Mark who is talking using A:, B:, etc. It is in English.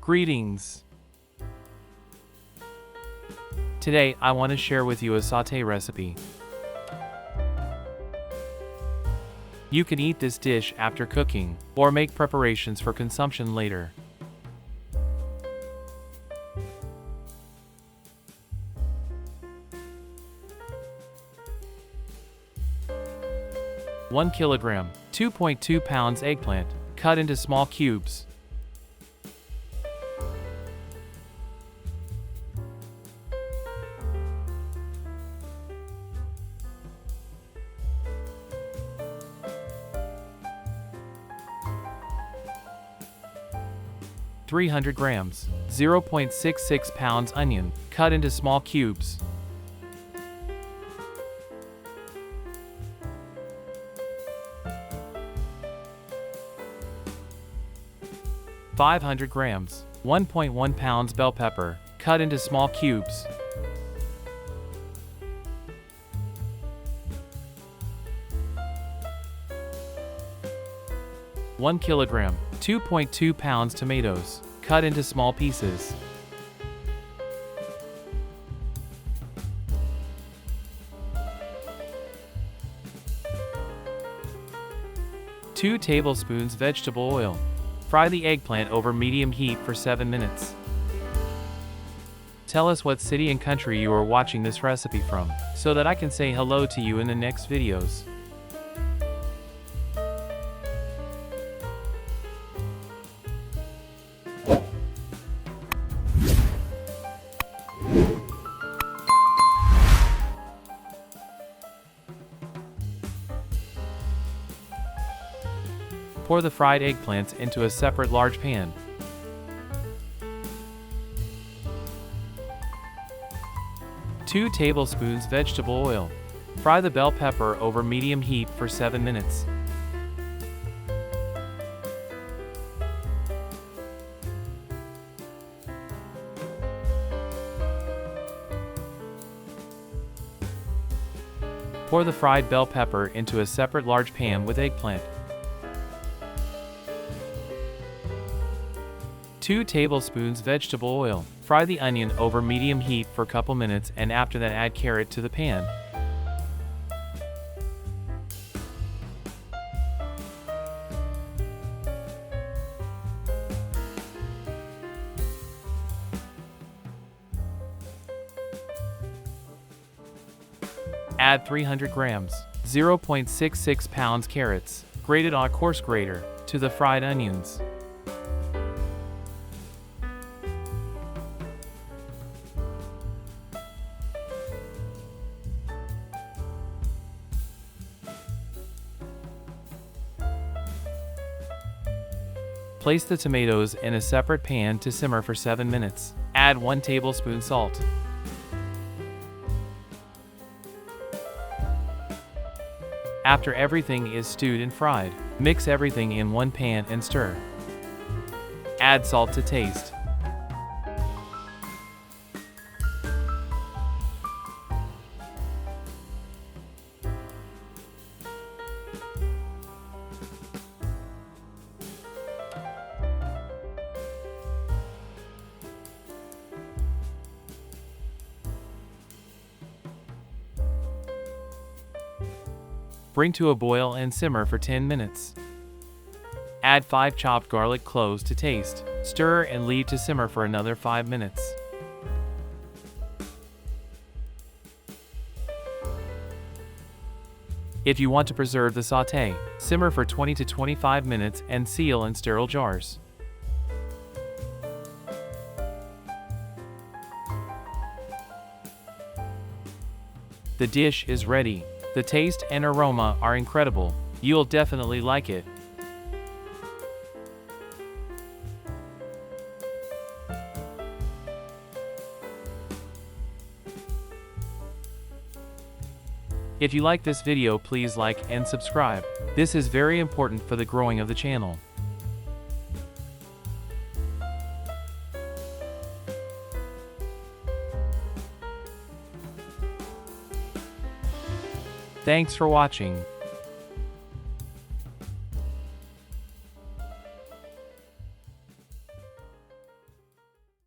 A: Greetings! Today, I want to share with you a sauté recipe. You can eat this dish after cooking, or make preparations for consumption later. One kilogram, 2.2 pounds eggplant, cut into small cubes. (300 grams), 0.66 pounds onion, cut into small cubes. (500 grams), 1.1 pounds bell pepper, cut into small cubes. One kilogram, 2.2 pounds tomatoes, cut into small pieces. Two tablespoons vegetable oil. Fry the eggplant over medium heat for 7 minutes. Tell us what city and country you are watching this recipe from, so that I can say hello to you in the next videos. Pour the fried eggplants into a separate large pan. Two tablespoons vegetable oil. Fry the bell pepper over medium heat for 7 minutes. Pour the fried bell pepper into a separate large pan with eggplant. 2 tablespoons vegetable oil. Fry the onion over medium heat for a couple minutes, and after that add carrot to the pan. Add 300 grams, 0.66 pounds carrots, grated on a coarse grater, to the fried onions. Place the tomatoes in a separate pan to simmer for 7 minutes. Add 1 tablespoon salt. After everything is stewed and fried, mix everything in one pan and stir. Add salt to taste. Bring to a boil and simmer for 10 minutes. Add 5 chopped garlic cloves to taste. Stir and leave to simmer for another 5 minutes. If you want to preserve the sauté, simmer for 20 to 25 minutes and seal in sterile jars. The dish is ready. The taste and aroma are incredible. You'll definitely like it. If you like this video, please like and subscribe. This is very important for the growing of the channel. Thanks for watching.